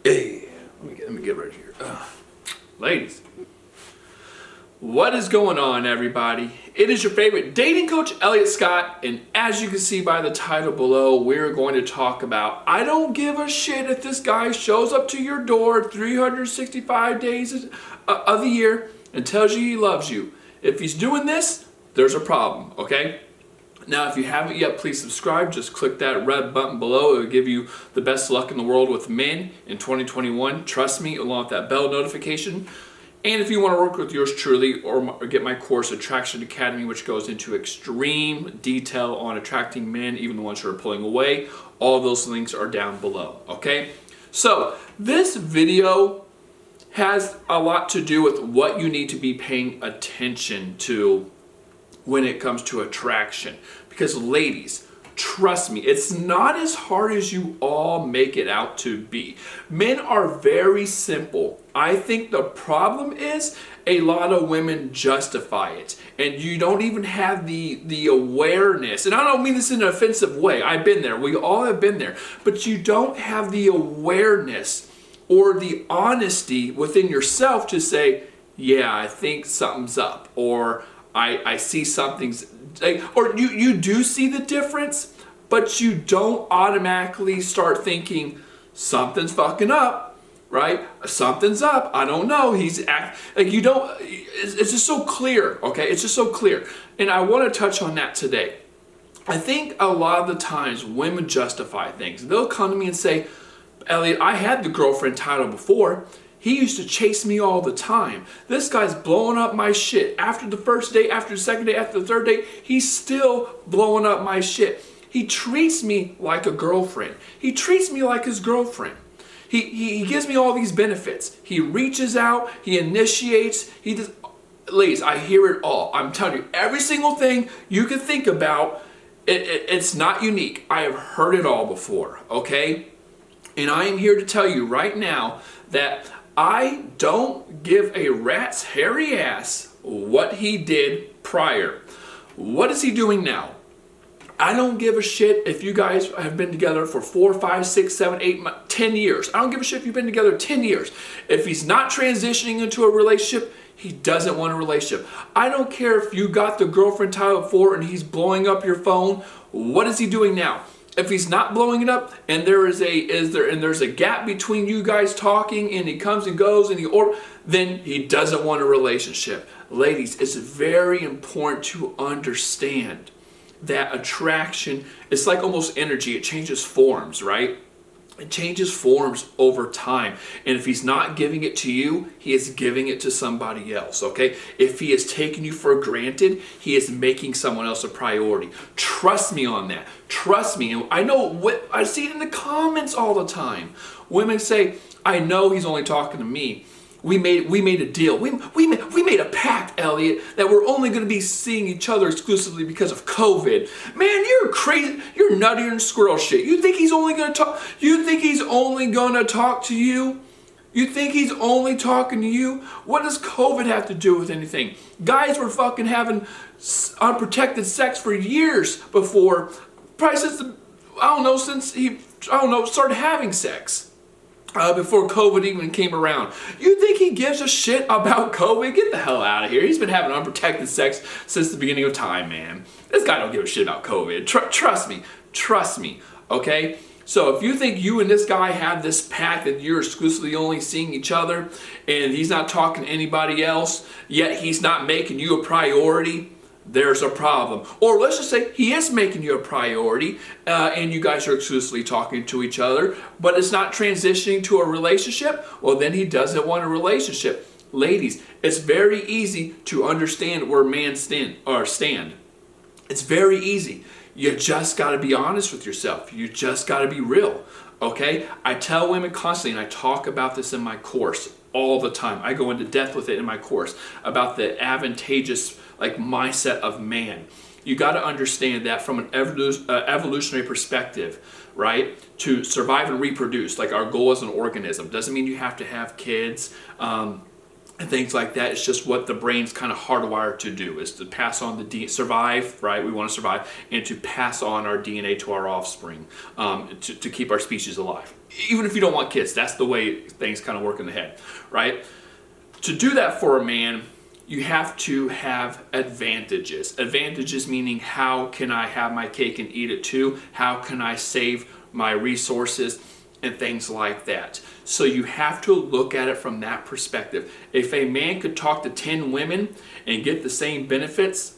Hey, let me get right here. Ladies, what is going on, everybody? It is your favorite dating coach, Elliot Scott, and as you can see by the title below, we're going to talk about I don't give a shit if this guy shows up to your door 365 days of the year and tells you he loves you. If he's doing this, there's a problem, okay? Now, if you haven't yet, please subscribe. Just click that red button below. It will give you the best luck in the world with men in 2021. Trust me, along with that bell notification. And if you want to work with yours truly or get my course, Attraction Academy, which goes into extreme detail on attracting men, even the ones who are pulling away, all those links are down below, okay? So, this video has a lot to do with what you need to be paying attention to when it comes to attraction. Because ladies, trust me, it's not as hard as you all make it out to be. Men are very simple. I think the problem is a lot of women justify it. And you don't even have the awareness. And I don't mean this in an offensive way. I've been there. We all have been there. But you don't have the awareness or the honesty within yourself to say, yeah, I think something's up. Or I see something's, or you do see the difference, but you don't automatically start thinking something's fucking up, right? Something's up. I don't know. You don't. It's just so clear. Okay, it's just so clear, and I want to touch on that today. I think a lot of the times women justify things. They'll come to me and say, Elliot, I had the girlfriend title before. He used to chase me all the time. This guy's blowing up my shit. After the first date, after the second date, after the third date, he's still blowing up my shit. He treats me like a girlfriend. He treats me like his girlfriend. He gives me all these benefits. He reaches out, he initiates, he does. Ladies, I hear it all. I'm telling you, every single thing you can think about, it's not unique. I have heard it all before, okay? And I am here to tell you right now that I don't give a rat's hairy ass what he did prior. What is he doing now? I don't give a shit if you guys have been together for 4, 5, 6, 7, 8, 10 years. I don't give a shit if you've been together 10 years. If he's not transitioning into a relationship, he doesn't want a relationship. I don't care if you got the girlfriend title before and he's blowing up your phone. What is he doing now? If he's not blowing it up and there's a gap between you guys talking and he comes and goes then he doesn't want a relationship. Ladies, it's very important to understand that attraction is like almost energy. It changes forms, right? It changes forms over time. And if he's not giving it to you, he is giving it to somebody else, okay? If he is taking you for granted, he is making someone else a priority. Trust me on that. Trust me. I know, I see it in the comments all the time. Women say, I know he's only talking to me. We made a deal. We made a pact, Elliot, that we're only going to be seeing each other exclusively because of COVID. Man, you're crazy. You're nuttier than squirrel shit. You think he's only going to talk? You think he's only going to talk to you? You think he's only talking to you? What does COVID have to do with anything? Guys were fucking having unprotected sex for years before, probably since he started having sex. Before COVID even came around. You think he gives a shit about COVID? Get the hell out of here. He's been having unprotected sex since the beginning of time, man. This guy don't give a shit about COVID. Trust me, okay? So if you think you and this guy have this pact that you're exclusively only seeing each other and he's not talking to anybody else, yet he's not making you a priority, there's a problem. Or let's just say he is making you a priority and you guys are exclusively talking to each other, but it's not transitioning to a relationship, well then he doesn't want a relationship. Ladies, it's very easy to understand where men stand. It's very easy. You just got to be honest with yourself. You just got to be real, okay? I tell women constantly, and I talk about this in my course all the time. I go into depth with it in my course about the advantageous mindset of man. You got to understand that from an evolutionary perspective, right? To survive and reproduce, like our goal as an organism, doesn't mean you have to have kids. and things like that. It's just what the brain's kind of hardwired to do, is to pass on the survive, right? We want to survive, and to pass on our DNA to our offspring, to keep our species alive. Even if you don't want kids, that's the way things kind of work in the head, right? To do that for a man, you have to have advantages. Advantages meaning, how can I have my cake and eat it too? How can I save my resources? And things like that. So you have to look at it from that perspective. If a man could talk to 10 women and get the same benefits,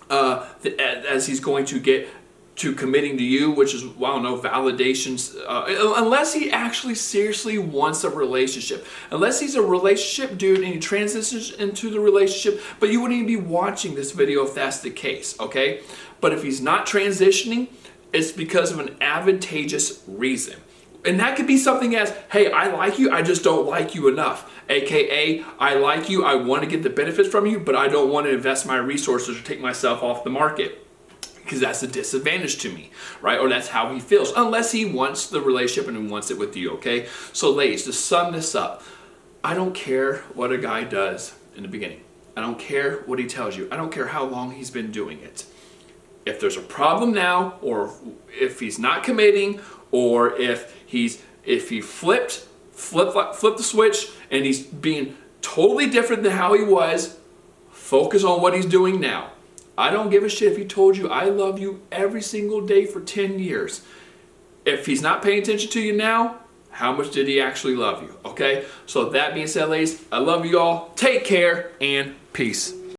as he's going to get to committing to you, which is, well, I don't know, validations, unless he actually seriously wants a relationship. Unless he's a relationship dude and he transitions into the relationship, but you wouldn't even be watching this video if that's the case, okay? But if he's not transitioning, it's because of an advantageous reason. And that could be something as, hey, I like you, I just don't like you enough. AKA, I like you, I want to get the benefits from you, but I don't want to invest my resources or take myself off the market, because that's a disadvantage to me, right? Or that's how he feels, unless he wants the relationship and he wants it with you, okay? So ladies, to sum this up, I don't care what a guy does in the beginning. I don't care what he tells you. I don't care how long he's been doing it. If there's a problem now, or if he's not committing, or if he flipped the switch and he's being totally different than how he was, focus on what he's doing now. I don't give a shit if he told you I love you every single day for 10 years. If he's not paying attention to you now, how much did he actually love you? Okay? So that being said, ladies, I love you all. Take care and peace.